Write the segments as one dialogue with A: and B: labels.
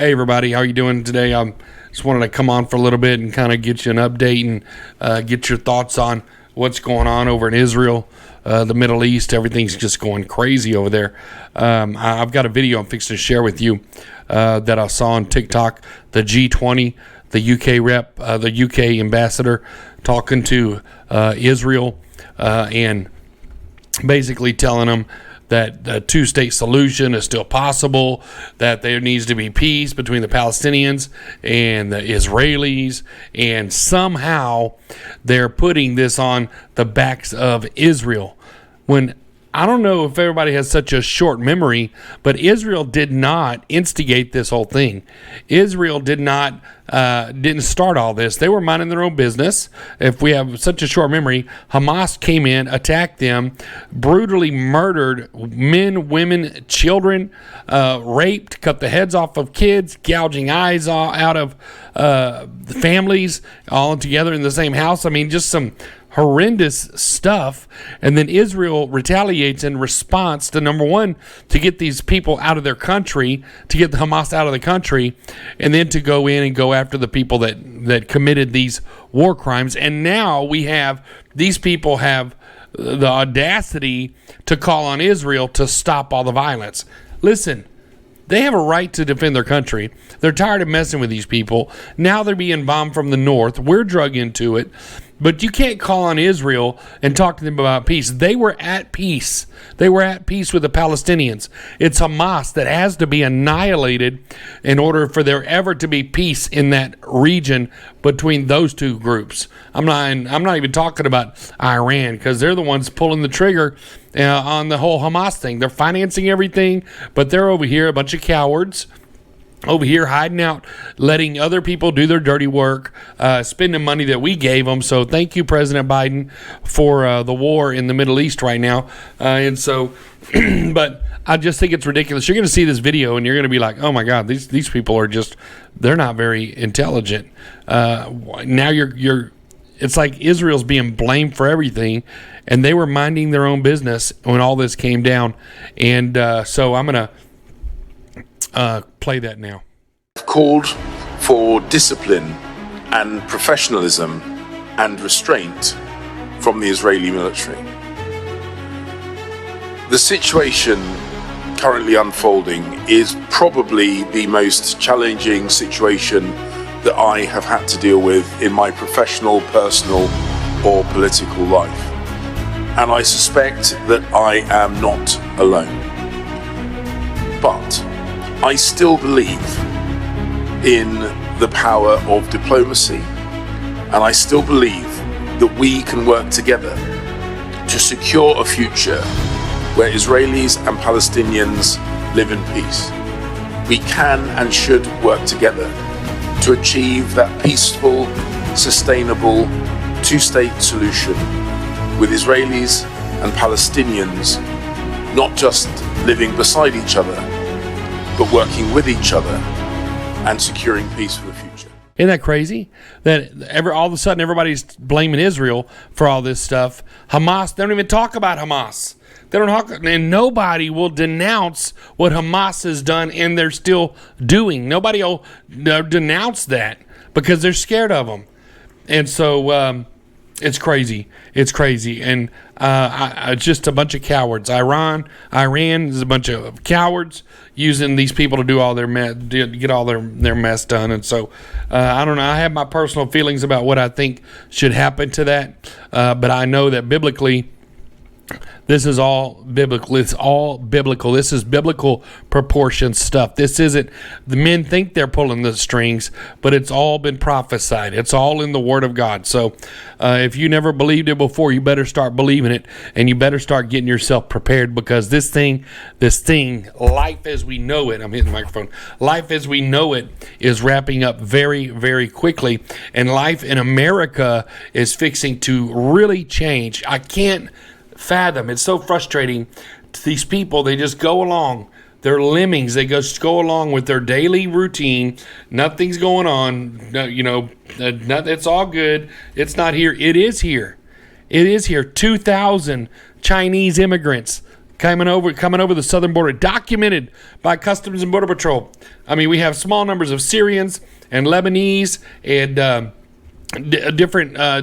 A: Hey everybody, how you doing today? I just wanted to come on for a little bit and kind of get you an update and get your thoughts on what's going on over in Israel, the Middle East. Everything's just going crazy over there. I've got a video I'm fixing to share with you that I saw on TikTok. The G20, the UK rep, the UK ambassador talking to Israel and basically telling them that the two-state solution is still possible, that there needs to be peace between the Palestinians and the Israelis, and somehow they're putting this on the backs of Israel. When I don't know if everybody has such a short memory, but Israel did not instigate this whole thing. Israel didn't start all this. They were minding their own business. If we have such a short memory, Hamas came in, attacked them, brutally murdered men, women, children, raped, cut the heads off of kids, gouging eyes out of families all together in the same house. I mean, just some horrendous stuff. And then Israel retaliates in response to, number one, to get these people out of their country, to get the Hamas out of the country, and then to go in and go after the people that committed these war crimes. And now we have these people have the audacity to call on Israel to stop all the violence. Listen, they have a right to defend their country. They're tired of messing with these people. Now they're being bombed from the north. We're drug into it. But you can't call on Israel and talk to them about peace. They were at peace. They were at peace with the Palestinians. It's Hamas that has to be annihilated in order for there ever to be peace in that region between those two groups. I'm not even talking about Iran, because they're the ones pulling the trigger on the whole Hamas thing. They're financing everything, but they're over here a bunch of cowards over here hiding out, letting other people do their dirty work, spending money that we gave them. So thank you, President Biden, for the war in the Middle East right now. But I just think it's ridiculous. You're going to see this video and you're going to be like, oh my God, these people are they're not very intelligent. Now it's like Israel's being blamed for everything, and they were minding their own business when all this came down. And so I'm going to play that now.
B: I've called for discipline and professionalism and restraint from the Israeli military. The situation currently unfolding is probably the most challenging situation that I have had to deal with in my professional, personal, or political life. And I suspect that I am not alone. But I still believe in the power of diplomacy, and I still believe that we can work together to secure a future where Israelis and Palestinians live in peace. We can and should work together to achieve that peaceful, sustainable, two-state solution with Israelis and Palestinians not just living beside each other, but working with each other and securing peace for the future.
A: Isn't that crazy? That all of a sudden everybody's blaming Israel for all this stuff. Hamas, they don't even talk about Hamas. They don't talk, and nobody will denounce what Hamas has done, and they're still doing. Nobody will denounce that because they're scared of them. And so it's crazy. It's crazy. And just a bunch of cowards. Iran is a bunch of cowards using these people to do all their get all their mess done. And so I don't know. I have my personal feelings about what I think should happen to that. But I know that biblically, this is all biblical. It's all biblical. This is biblical proportion stuff. This isn't, the men think they're pulling the strings, but it's all been prophesied. It's all in the Word of God. So if you never believed it before, you better start believing it, and you better start getting yourself prepared, because this thing, life as we know it, I'm hitting the microphone, life as we know it is wrapping up very, very quickly, and life in America is fixing to really change. I can't fathom. It's so frustrating to these people. They just go along. They're lemmings. They just go along with their daily routine. Nothing's going on. It's all good. It's not here. It is here. It is here. 2,000 Chinese immigrants coming over the southern border, documented by Customs and Border Patrol. I mean, we have small numbers of Syrians and Lebanese and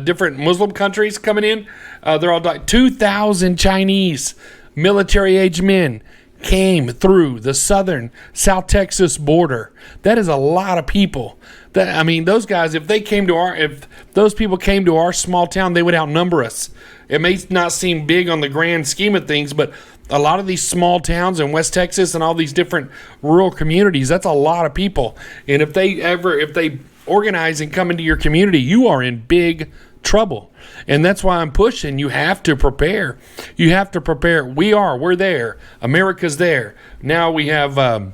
A: different Muslim countries coming in. They're all 2,000 Chinese military-age men came through the southern South Texas border. That is a lot of people. Those guys, if those people came to our small town, they would outnumber us. It may not seem big on the grand scheme of things, but a lot of these small towns in West Texas and all these different rural communities, that's a lot of people. And if they organize and come into your community, you are in big trouble. And that's why I'm pushing. You have to prepare. You have to prepare. We're there. America's there. Now we have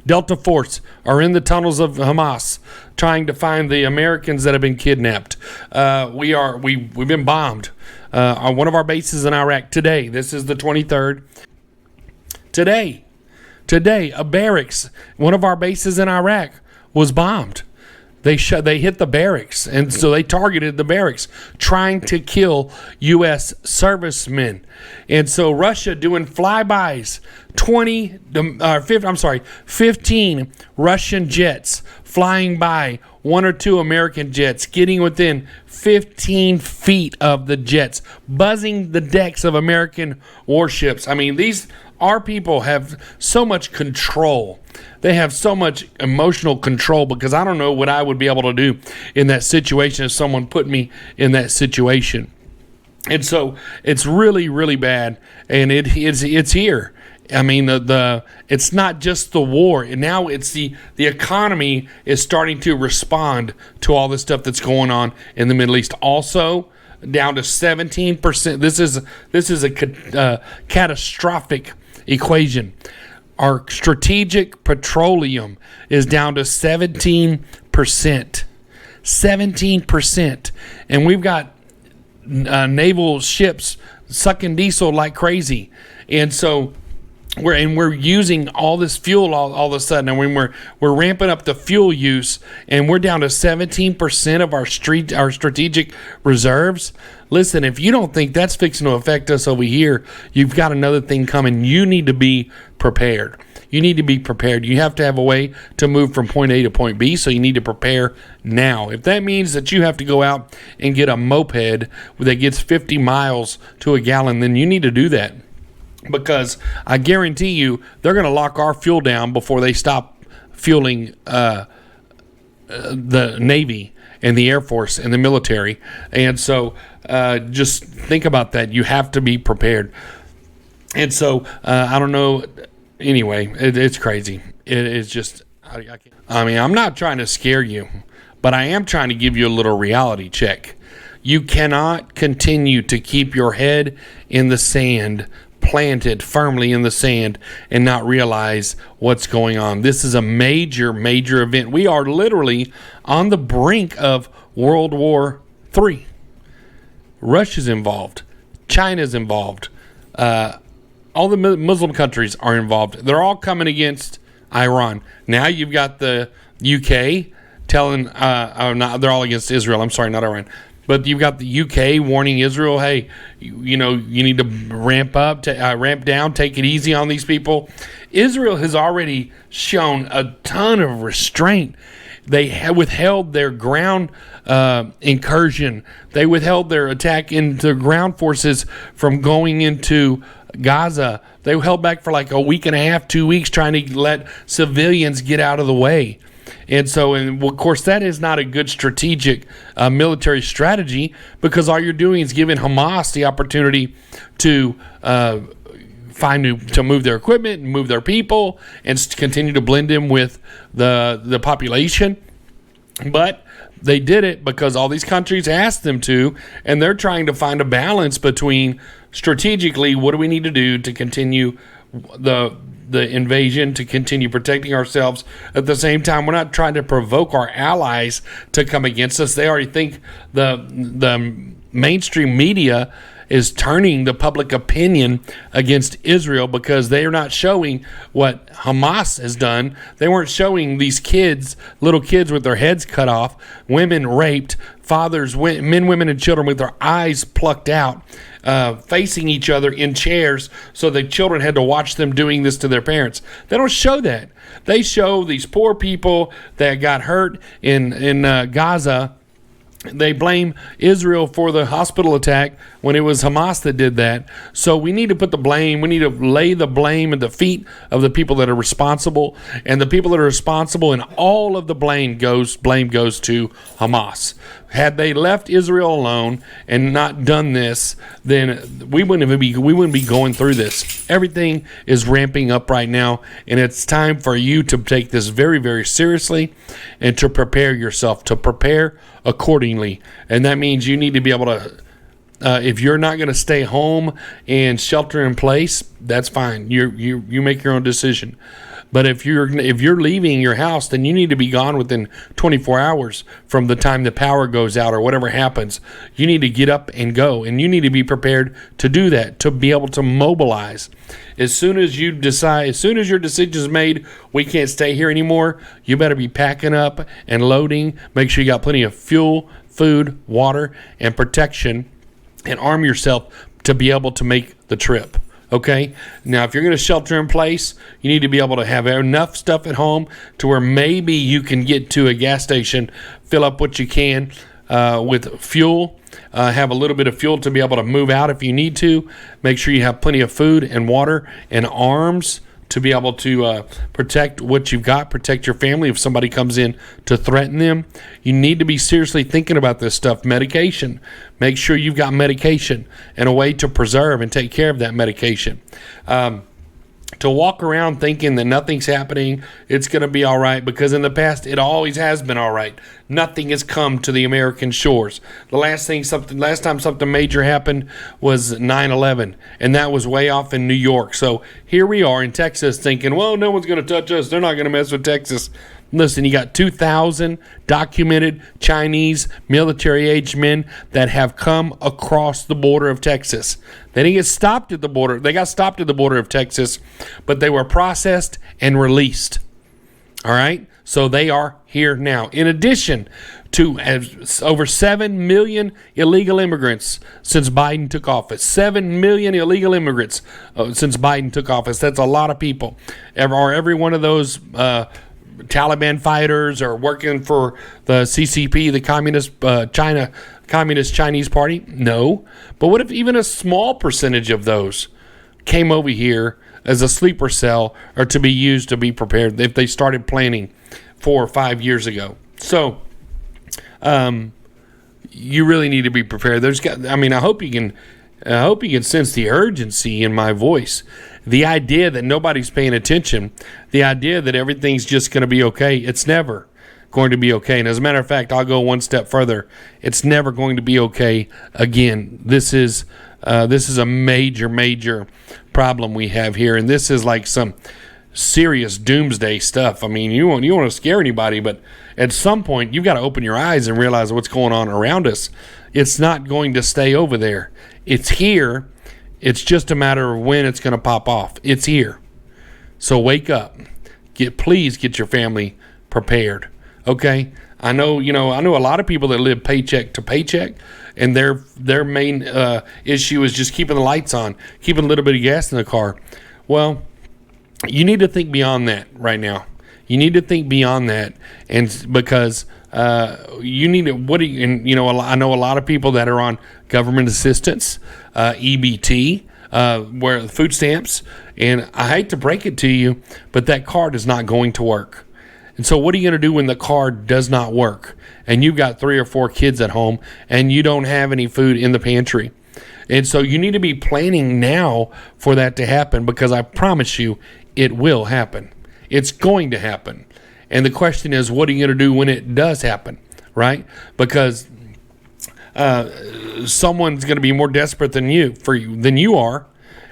A: Delta Force are in the tunnels of Hamas trying to find the Americans that have been kidnapped. We've been bombed on one of our bases in Iraq today. This is the 23rd. Today, a barracks, one of our bases in Iraq was bombed. They hit the barracks, and so they targeted the barracks, trying to kill U.S. servicemen. And so Russia doing flybys, 15 Russian jets flying by, one or two American jets, getting within 15 feet of the jets, buzzing the decks of American warships. I mean, our people have so much control. They have so much emotional control, because I don't know what I would be able to do in that situation if someone put me in that situation. And so it's really, really bad, and it's here. I mean, it's not just the war. And now it's the economy is starting to respond to all this stuff that's going on in the Middle East. Also, down to 17%. This is a catastrophic equation. Our strategic petroleum is down to 17%. 17%. And we've got naval ships sucking diesel like crazy. And so we're using all this fuel all of a sudden, and when we're ramping up the fuel use, and we're down to 17% of our strategic reserves. Listen, if you don't think that's fixing to affect us over here, you've got another thing coming. You need to be prepared. You need to be prepared. You have to have a way to move from point A to point B, so you need to prepare now. If that means that you have to go out and get a moped that gets 50 miles to a gallon, then you need to do that. Because I guarantee you, they're going to lock our fuel down before they stop fueling the Navy and the Air Force and the military. And so just think about that. You have to be prepared. And so I don't know. Anyway, it's crazy. It's just, I'm not trying to scare you, but I am trying to give you a little reality check. You cannot continue to keep your head in the sand, planted firmly in the sand, and not realize what's going on. This is a major, major event. We are literally on the brink of World War III. Russia's involved. China's involved. All the Muslim countries are involved. They're all coming against Iran. Now you've got the UK telling, they're all against Israel. I'm sorry, not Iran. But you've got the UK warning Israel, hey, you need to ramp down, take it easy on these people. Israel has already shown a ton of restraint. They have withheld their ground incursion. They withheld their attack into ground forces from going into Gaza. They held back for like a week and a half, 2 weeks, trying to let civilians get out of the way. And so, of course, that is not a good strategic military strategy, because all you're doing is giving Hamas the opportunity to to move their equipment and move their people and continue to blend in with the population. But they did it because all these countries asked them to, and they're trying to find a balance between strategically, what do we need to do to continue the invasion, to continue protecting ourselves. At the same time, we're not trying to provoke our allies to come against us. They already think the mainstream media is turning the public opinion against Israel because they are not showing what Hamas has done. They weren't showing these kids, little kids with their heads cut off, women raped, fathers, men, women, and children with their eyes plucked out, facing each other in chairs so the children had to watch them doing this to their parents. They don't show that. They show these poor people that got hurt in Gaza. They blame Israel for the hospital attack when it was Hamas that did that. So we need to put the blame, we need to lay the blame at the feet of the people that are responsible, and the people that are responsible, and all of the blame goes to Hamas. Had they left Israel alone and not done this, then we wouldn't be going through this. Everything is ramping up right now, and it's time for you to take this very, very seriously and to prepare yourself, to prepare accordingly. And that means you need to be able to, if you're not going to stay home and shelter in place, that's fine. You make your own decision. But if you're leaving your house, then you need to be gone within 24 hours from the time the power goes out or whatever happens. You need to get up and go, and you need to be prepared to do that, to be able to mobilize. As soon as your decision is made, we can't stay here anymore, you better be packing up and loading. Make sure you got plenty of fuel, food, water, and protection, and arm yourself to be able to make the trip. Okay, now if you're going to shelter in place, you need to be able to have enough stuff at home to where maybe you can get to a gas station, fill up what you can with fuel, have a little bit of fuel to be able to move out if you need to. Make sure you have plenty of food and water and arms to be able to protect what you've got, protect your family if somebody comes in to threaten them. You need to be seriously thinking about this stuff. Medication. Make sure you've got medication and a way to preserve and take care of that medication. To walk around thinking that nothing's happening, it's going to be all right, because in the past it always has been all right. Nothing has come to the American shores. The last time something major happened was 9/11, and that was way off in New York. So here we are in Texas thinking, well, no one's going to touch us. They're not going to mess with Texas. Listen, you got 2,000 documented Chinese military-aged men that have come across the border of Texas. They didn't get stopped at the border. They got stopped at the border of Texas, but they were processed and released. All right? So they are here now. In addition to over 7 million illegal immigrants since Biden took office. 7 million illegal immigrants since Biden took office. That's a lot of people. Every one of those Taliban fighters are working for the CCP, the Communist Chinese Party? No. But what if even a small percentage of those came over here as a sleeper cell or to be used to be prepared if they started planning 4 or 5 years ago? So you really need to be prepared. I hope you can sense the urgency in my voice. The idea that nobody's paying attention, the idea that everything's just going to be okay, it's never going to be okay. And as a matter of fact, I'll go one step further. It's never going to be okay again. This is a major problem we have here, and this is like some serious doomsday stuff. I mean, you want to scare anybody, but at some point you've got to open your eyes and realize what's going on around us. It's not going to stay over there. It's here. It's just a matter of when it's going to pop off. It's here. So wake up. Please get your family prepared. Okay? I know a lot of people that live paycheck to paycheck, and their main issue is just keeping the lights on, keeping a little bit of gas in the car. Well, you need to think beyond that right now. You need to think beyond that, and because you need to. I know a lot of people that are on government assistance, EBT, where food stamps, and I hate to break it to you, but that card is not going to work. And so what are you going to do when the card does not work and you've got 3 or 4 kids at home and you don't have any food in the pantry? And so you need to be planning now for that to happen, because I promise you it will happen. It's going to happen. And the question is, what are you going to do when it does happen, right? Because someone's going to be more desperate than you are,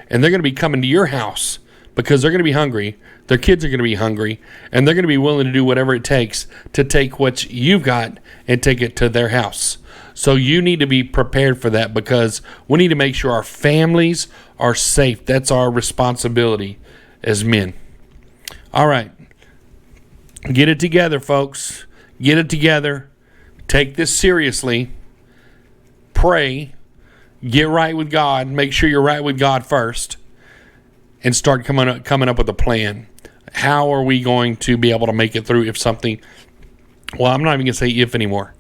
A: and they're going to be coming to your house because they're going to be hungry. Their kids are going to be hungry, and they're going to be willing to do whatever it takes to take what you've got and take it to their house. So you need to be prepared for that, because we need to make sure our families are safe. That's our responsibility as men. All right. Get it together, folks. Get it together. Take this seriously. Pray. Get right with God. Make sure you're right with God first. And start coming up with a plan. How are we going to be able to make it through if something... Well, I'm not even going to say if anymore.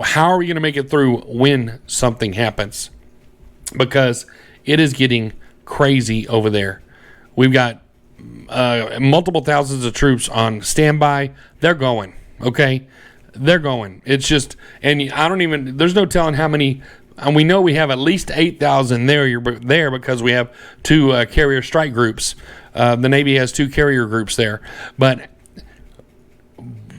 A: How are we going to make it through when something happens? Because it is getting crazy over there. We've got multiple thousands of troops on standby. They're going, okay? They're going. It's just, and there's no telling how many, and we know we have at least 8,000 there because we have 2 carrier strike groups. The Navy has 2 carrier groups there. But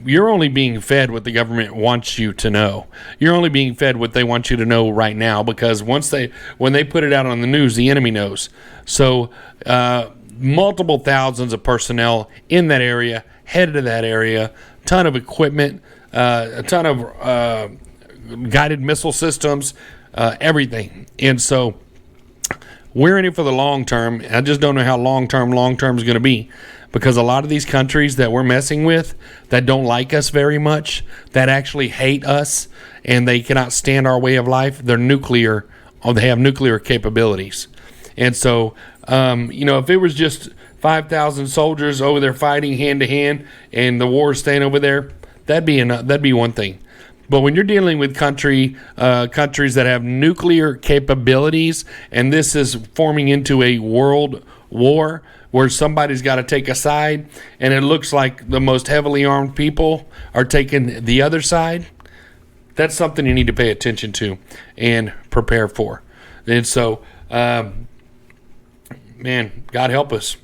A: you're only being fed what the government wants you to know. You're only being fed what they want you to know right now, because when they put it out on the news, the enemy knows. So multiple thousands of personnel in that area, headed to that area, ton of equipment, a ton of guided missile systems, everything. And so we're in it for the long term. I just don't know how long term is going to be, because a lot of these countries that we're messing with that don't like us very much, that actually hate us, and they cannot stand our way of life, they're nuclear, or they have nuclear capabilities. And so, if it was just 5,000 soldiers over there fighting hand to hand and the war staying over there, that'd be one thing. But when you're dealing with countries that have nuclear capabilities, and this is forming into a world war where somebody's got to take a side, and it looks like the most heavily armed people are taking the other side, that's something you need to pay attention to and prepare for. And so, man, God help us.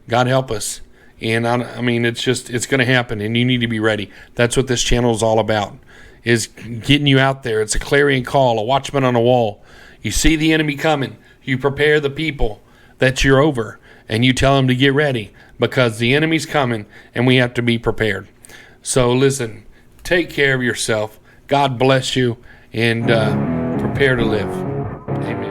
A: God help us. And it's going to happen, and you need to be ready. That's what this channel is all about, is getting you out there. It's a clarion call, a watchman on the wall. You see the enemy coming. You prepare the people that you're over, and you tell them to get ready, because the enemy's coming, and we have to be prepared. So listen, take care of yourself. God bless you, and prepare to live. Amen.